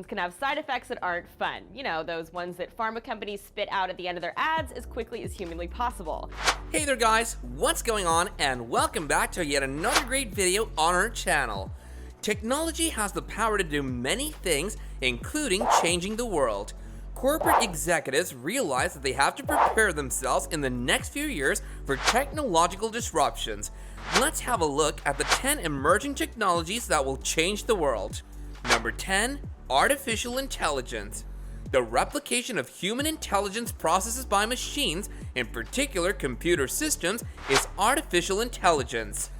can have side effects that aren't fun. You know, those ones that pharma companies spit out at the end of their ads as quickly as humanly possible. Hey there guys, what's going on, and welcome back to yet another great video on our channel. Technology has the power to do many things, including changing the world. Corporate executives realize that they have to prepare themselves in the next few years for technological disruptions. Let's have a look at the 10 emerging technologies that will change the world. Number 10. Artificial intelligence. The replication of human intelligence processes by machines, in particular computer systems, is artificial intelligence,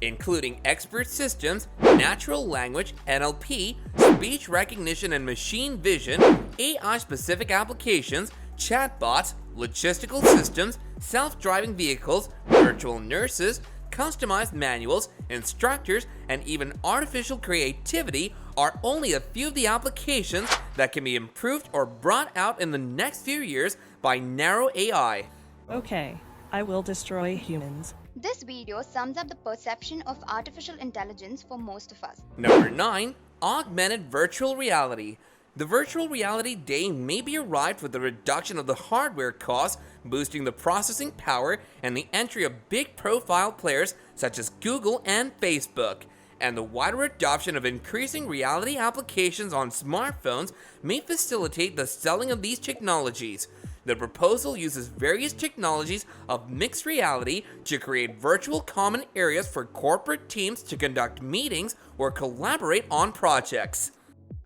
including expert systems, natural language, NLP, speech recognition and machine vision, AI-specific applications, chatbots, logistical systems, self-driving vehicles, virtual nurses, customized manuals, instructors, and even artificial creativity are only a few of the applications that can be improved or brought out in the next few years by narrow AI. Okay, I will destroy humans. This video sums up the perception of artificial intelligence for most of us. Number 9. Augmented virtual reality. The virtual reality day may be arrived with the reduction of the hardware costs, boosting the processing power and the entry of big profile players such as Google and Facebook. And the wider adoption of increasing reality applications on smartphones may facilitate the selling of these technologies. The proposal uses various technologies of mixed reality to create virtual common areas for corporate teams to conduct meetings or collaborate on projects.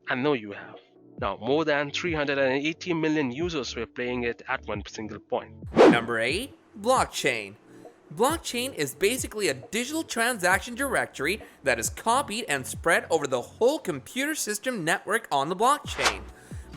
I know you have. Now, more than 380 million users were playing it at one single point. Number 8. Blockchain. Blockchain is basically a digital transaction directory that is copied and spread over the whole computer system network on the blockchain.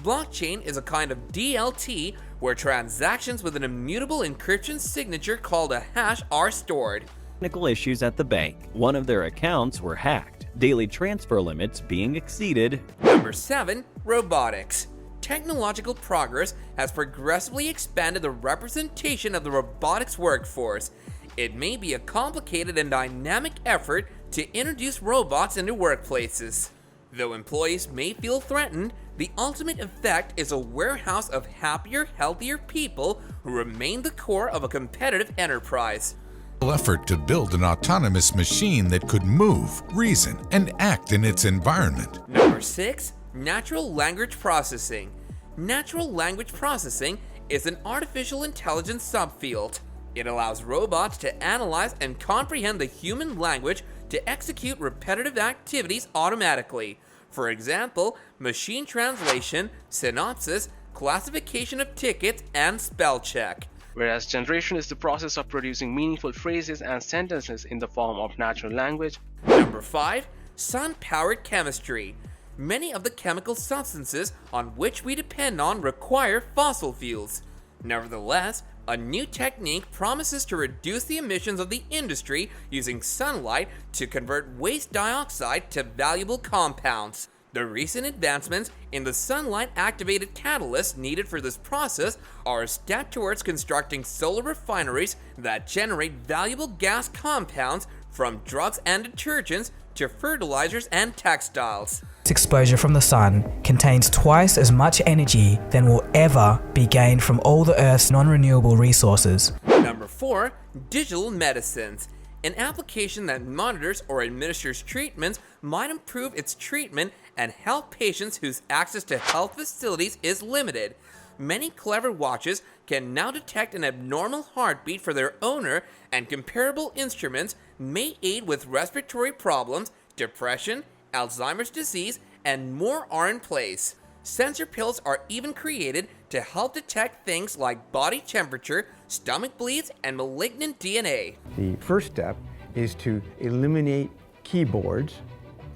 Blockchain is a kind of DLT where transactions with an immutable encryption signature called a hash are stored. Technical issues at the bank. One of their accounts were hacked. Daily transfer limits being exceeded. Number 7. Robotics. Technological progress has progressively expanded the representation of the robotics workforce. It may be a complicated and dynamic effort to introduce robots into workplaces. Though employees may feel threatened, the ultimate effect is a warehouse of happier, healthier people who remain the core of a competitive enterprise. Effort to build an autonomous machine that could move, reason, and act in its environment. Number 6. Natural language processing. Natural language processing is an artificial intelligence subfield. It allows robots to analyze and comprehend the human language to execute repetitive activities automatically. For example, machine translation, synopsis, classification of tickets, and spell check. Whereas generation is the process of producing meaningful phrases and sentences in the form of natural language. Number 5. Sun-powered chemistry. Many of the chemical substances on which we depend on require fossil fuels. Nevertheless, a new technique promises to reduce the emissions of the industry using sunlight to convert waste dioxide to valuable compounds. The recent advancements in the sunlight-activated catalysts needed for this process are a step towards constructing solar refineries that generate valuable gas compounds from drugs and detergents to fertilizers and textiles. Exposure from the sun contains twice as much energy than will ever be gained from all the Earth's non-renewable resources. Number 4. Digital medicines. An application that monitors or administers treatments might improve its treatment and help patients whose access to health facilities is limited. Many clever watches can now detect an abnormal heartbeat for their owner, and comparable instruments may aid with respiratory problems, depression, Alzheimer's disease, and more are in place. Sensor pills are even created to help detect things like body temperature, stomach bleeds, and malignant DNA. The first step is to eliminate keyboards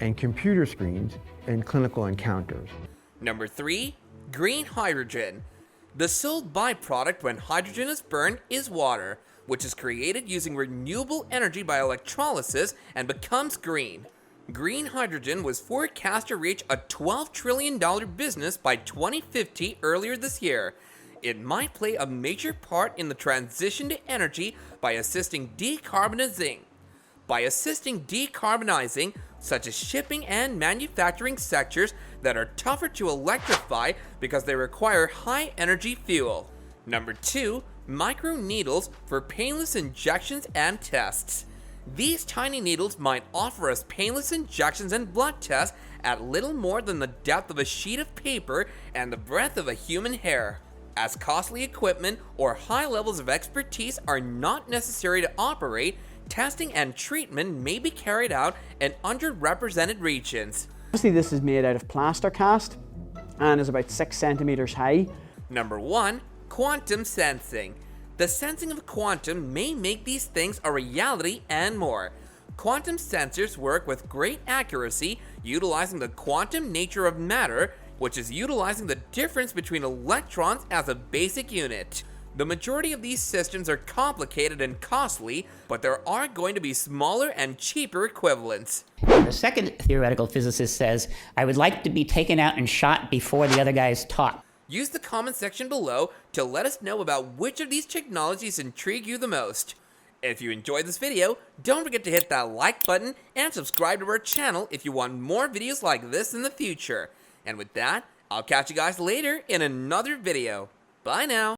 and computer screens in clinical encounters. Number 3. Green hydrogen. The sole byproduct when hydrogen is burned is water, which is created using renewable energy by electrolysis and becomes green. Green hydrogen was forecast to reach a $12 trillion business by 2050 earlier this year. It might play a major part in the transition to energy by assisting decarbonizing such as shipping and manufacturing sectors that are tougher to electrify because they require high energy fuel. Number 2, micro needles for painless injections and tests. These tiny needles might offer us painless injections and blood tests at little more than the depth of a sheet of paper and the breadth of a human hair. As costly equipment or high levels of expertise are not necessary to operate, testing and treatment may be carried out in underrepresented regions. Obviously this is made out of plaster cast and is about 6 centimeters high. Number 1, quantum sensing. The sensing of quantum may make these things a reality and more. Quantum sensors work with great accuracy, utilizing the quantum nature of matter, which is utilizing the difference between electrons as a basic unit. The majority of these systems are complicated and costly, but there are going to be smaller and cheaper equivalents. The second theoretical physicist says, I would like to be taken out and shot before the other guys talk. Use the comment section below to let us know about which of these technologies intrigue you the most. If you enjoyed this video, don't forget to hit that like button and subscribe to our channel if you want more videos like this in the future. And with that, I'll catch you guys later in another video. Bye now.